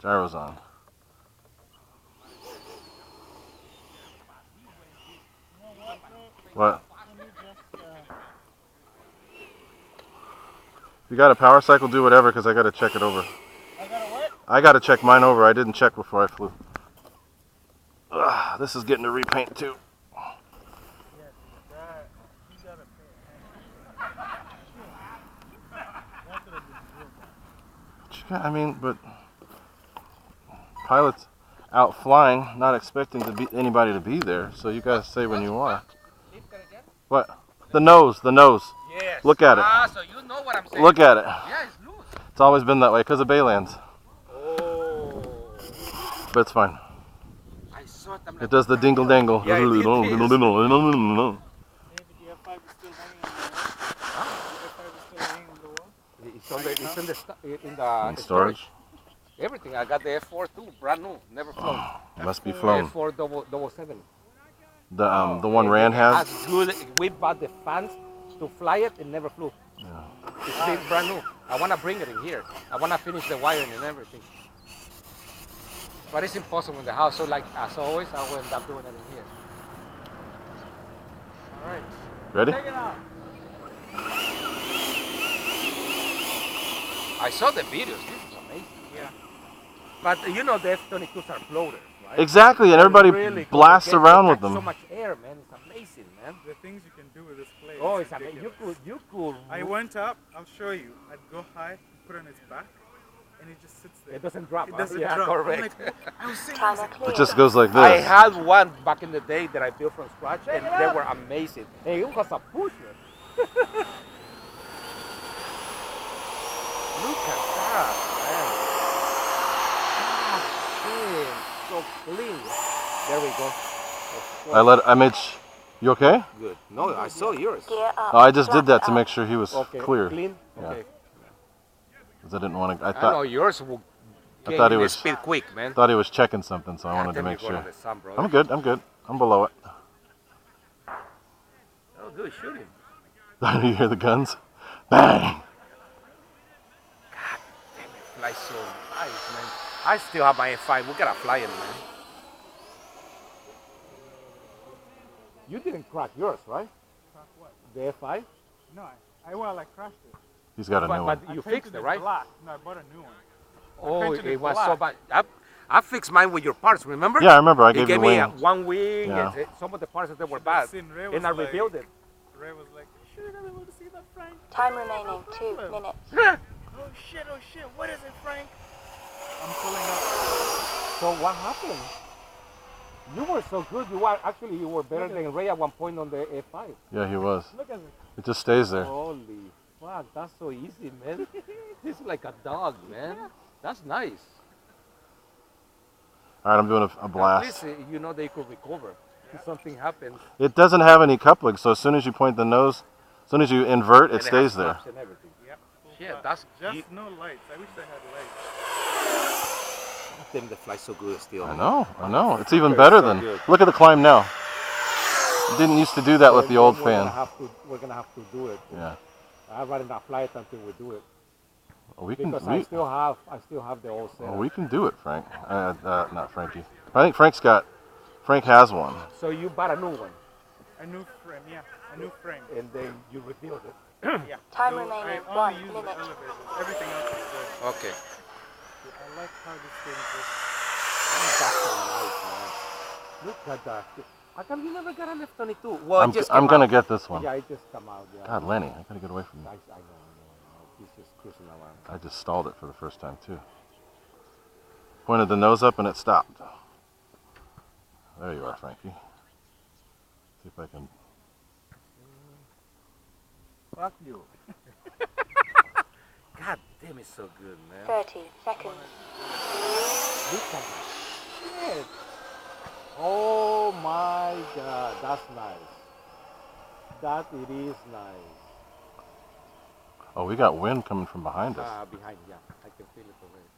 Gyro's on. What? If you got a power cycle, do whatever, because I got to check it over. I got to what? I got to check mine over. I didn't check before I flew. Ugh, this is getting to repaint too. I mean, but pilots out flying, not expecting to be anybody to be there. So you guys say when you are. What? The nose. Yes. Look at it. So you know what I'm saying. Look at it. Yeah, it's loose. It's always been that way because of Baylands. Oh. But it's fine. I saw it. I'm like, It does the dingle dangle. Yeah, it is. David, the F-5 is still hanging on the wall? Huh? The F-5 is still hanging on the wall? It's in the Storage. Everything. I got the F-4 too, brand new, never flown. Must be flown. F-4 double 7. The one Rand has. As good. We bought the fans to fly it and never flew. Yeah. It's been brand new. I want to bring it in here. I want to finish the wiring and everything. But it's impossible in the house. So like as always, I will end up doing it in here. All right. Ready? Take it out. I saw the videos. This is amazing. Yeah. But you know the F-22s are floaters, right? Exactly, and everybody Really blasts they around with catch them. so much air, man. It's amazing, man. The things you can do with this plane. Oh, is it's amazing. ridiculous. You could. I went up, I'll show you. I'd go high, put it on its back, and it just sits there. It doesn't drop. It huh? doesn't Yeah, drop. correct. I'm like, I was saying, China clear. It just goes like this. I had one back in the day that I built from scratch, and they were amazing. And it was a pusher. Look at that, man. Ah, so clean. There we go. I made. You okay? Good. No, I saw yours. Gear up. Oh, I just did that Flaps to up. make sure he was Okay. clear. Clean. Yeah. Okay. 'Cause I didn't want to. I I know thought yours will. I thought gain it was- speed quick, man. he was checking something, so I God wanted to damn, make you're going sure. on the sun, bro. I'm good. I'm below it. Oh, good shooting. You hear the guns? Bang! God damn it, flies so nice, man. I still have my F-5. We gotta fly it, man. You didn't crack yours, right? Crack what? The F-5? No, I crashed it. He's got a new one. But you I fixed painted it, right? Black. No, I bought a new one. Oh, painted it it was so black. bad. I fixed mine with your parts, remember? Yeah, I remember. I You gave you gave me wings. one wing, Yeah. and some of the parts that were Should've bad. seen Ray was And I like- rebuilt it. Ray was like, you sure you're not able to see that, Frank? Time remaining 2 minutes. Oh shit, what is it, Frank? I'm pulling up. So what happened? You were so good. You were better than Ray at one point on the F-5. Yeah, he was. Look at it. It just stays there. Holy fuck, that's so easy, man. This is like a dog, man. That's nice. All right, I'm doing a At blast. least you know they could recover. If something happens. It doesn't have any coupling, so as soon as you point the nose, as soon as you invert, and it stays has there. flaps and everything. Yep. Shit, that's Just no lights. I wish I had lights. them that fly so good still. I know. It's even Okay, better so than. good. Look at the climb now. Didn't used to do that with the old We're fan. We're gonna have to do it. Yeah. I'd rather not fly it until we do it. We can. Because I still have the old Well, setup. we can do it, Frank. Not Frankie. I think Frank has one. So you bought a new one, A new frame, yeah. A new frame. and then you rebuild it. Yeah. Time So remaining I 1 only use minute. the elevators. Everything else is good. Okay. I like how this thing just... That's so nice, man. Look at that. How come you never got an F-22? Well, it just I'm came gonna out. get this one. Yeah, it just come out. Yeah. God, Lenny, I gotta get away from you. I know. He's just cruising around. I just stalled it for the first time too. Pointed the nose up and it stopped. There you are, Frankie. See if I can. Fuck you. God damn, it's so good, man. 30 seconds. Look at that shit. Oh my God, that's nice. That it is nice. Oh, we got wind coming from behind us. Behind, yeah. I can feel it already.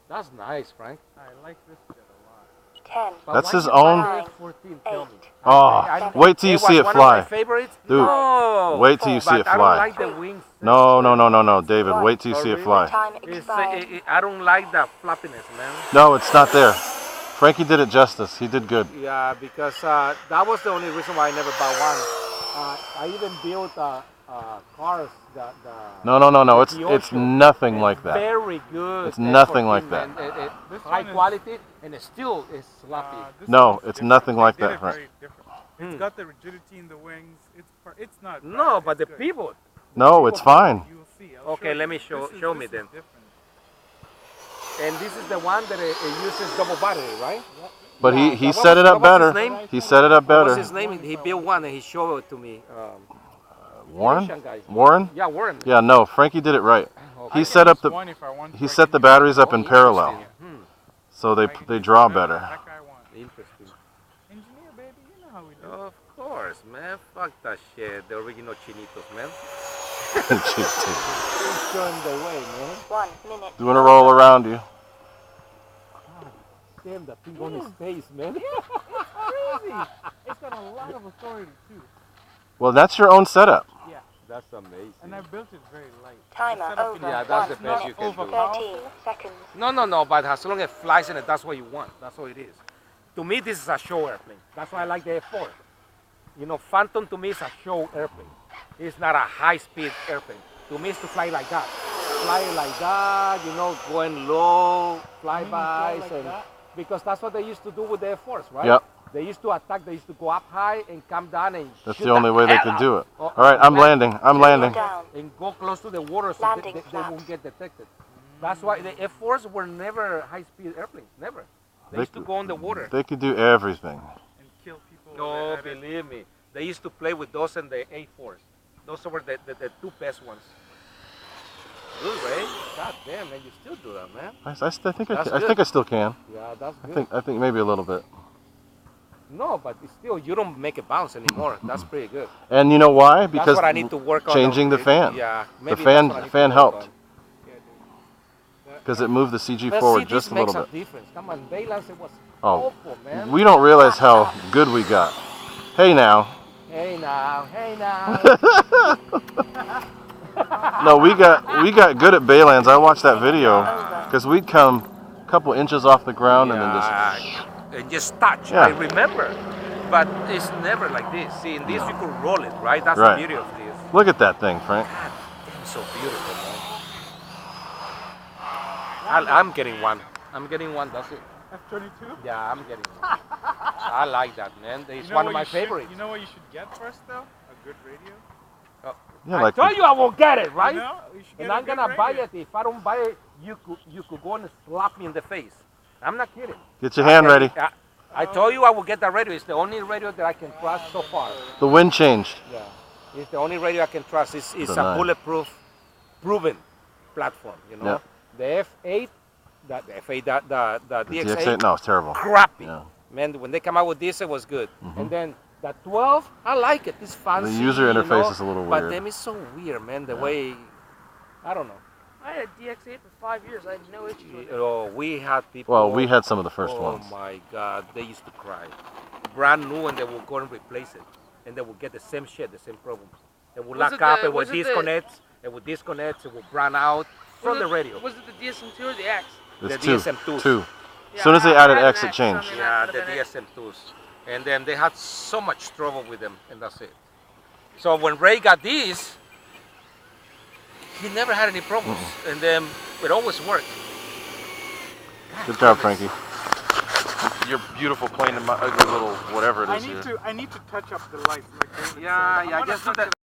That's nice, Frank. I like this jet a lot. 10, But That's why his you own- buy F-14? Tell me. 8, Oh, wait till you see it One fly. of my favorites. Dude, No. wait till you see But it I don't fly. like the wings. No, David, What? wait till you see it Sorry? fly. time It's, expired. I don't like the flappiness, man. No, it's not there. Frankie did it justice. He did good. Yeah, because that was the only reason why I never bought one. I even built cars. No. It's Kyosho. nothing like that. Very good. It's nothing F-14, like that. man. This High one is- quality, and it still is sloppy. This No, one is it's different. nothing They like did that, it Frank. very different. It's got the rigidity in the wings. It's not. No, bad, but the it's good. pivot. No, it's fine. You will see. I'll Okay, show let you. me show- This is- show this me is then. different. And this is the one that it uses double battery, right? But Yeah, he what set was- it up what was his better. name? He set it up What was better. his name? He built one and he showed it to me. Warren? Asian guy. Warren? Yeah, Warren. Yeah, no, Frankie did it right. Okay. He set up the One if I want he to set the break batteries up in Oh, parallel, interesting. so they it. draw That- better. That guy won. Interesting. Engineer, baby, you know how we do. Of course, man. Fuck that shit. The original chinitos, man. He's Showing the way, man. 1 minute. doing a roll around you. Damn, that thing on his face, man. Crazy. It's got a lot of authority too. Well, that's your own setup. That's amazing. And I built it very light. Timer Set up in over. Yeah, that's the 1 best you minute. can do. 13 seconds. No, but as long as it flies in it, that's what you want. That's what it is. To me, this is a show airplane. That's why I like the F-4. You know, Phantom to me is a show airplane. It's not a high-speed airplane. To me, it's to fly like that. Fly like that, you know, going low, flybys, because that's what they used to do with the F-4s, right? Yep. They used to attack, they used to go up high and come down and That's shoot the only way they hell could out. do it. Oh, All right, I'm landing. I'm Yeah. landing. Down. And go close to the water so Landing they flaps. won't get detected. That's why the F-4s were never high-speed airplanes, never. They used to go on the water. They could do everything. And kill people. No, at it. believe me. They used to play with those and the A4s. Those were the two best ones. Good, Ray. God damn, man, you still do that, man. I think I still can. Yeah, that's good. I think maybe a little bit. No, but it's still, you don't make it bounce anymore. That's pretty good. And you know why? That's Because what I need to work on. changing the fan. Yeah, The maybe fan that's what I need to fan work helped on. Yeah, dude. because it moved the CG But forward see, just this a makes little bit. difference. Come on, Valence, it was Oh, awful, man. we don't realize how good we got. Hey now. Hey now, hey now. No, we got good at Baylands. I watched that video because we'd come a couple inches off the ground and then just. and just touch. Yeah. I remember, but it's never like this. See, in this you could roll it, right? That's Right. the beauty of this. Look at that thing, Frank. God damn, so beautiful, man. I'm getting one. I'm getting one. That's it. F-22? Yeah, I'm getting one. I like that, man. It's You know one of what my you should- favorites. You know what you should get first, though? A good radio. Yeah, I like told you I will get it, right? You know, you should get And a I'm good gonna buy radio. it. If I don't buy it, you could go and slap me in the face. I'm not kidding. get your hand ready. I told you I will get that radio. It's the only radio that I can trust so far. The wind changed. Yeah, it's the only radio I can trust. It's a Deny. bulletproof, proven platform. You know, Yeah. the F8, the F8, the The DX8, DX8, no, it's terrible. crappy. Yeah. Man, when they come out with this, it was good. And then the 12, I like it. It's fancy. user you interface know, is a little But weird. them is so weird, man. The way, I don't know. I had a DX8 for 5 years. I had no issues with it. Oh, we had people. Well, we had some of the first oh ones. my God, they used to cry. Brand new, and they will go and replace it, and they will get the same shit, the same problems. They will Was lock it up, the- it will was it the- disconnect, it will disconnect, it will brown out from the radio. Was it the DSM2 or the X? It's the two. DSM2s. Two. Yeah, As soon as they I added had an X, it X changed. on Yeah, Put the it in it. DSM2s, and then they had so much trouble with them, and that's it. So when Ray got these, he never had any problems, and then it always worked. Good job, Frankie. Your beautiful plane and my ugly little whatever it is here. I need to touch up the lights. Like David Yeah, said. yeah, I wanna just do touch that. it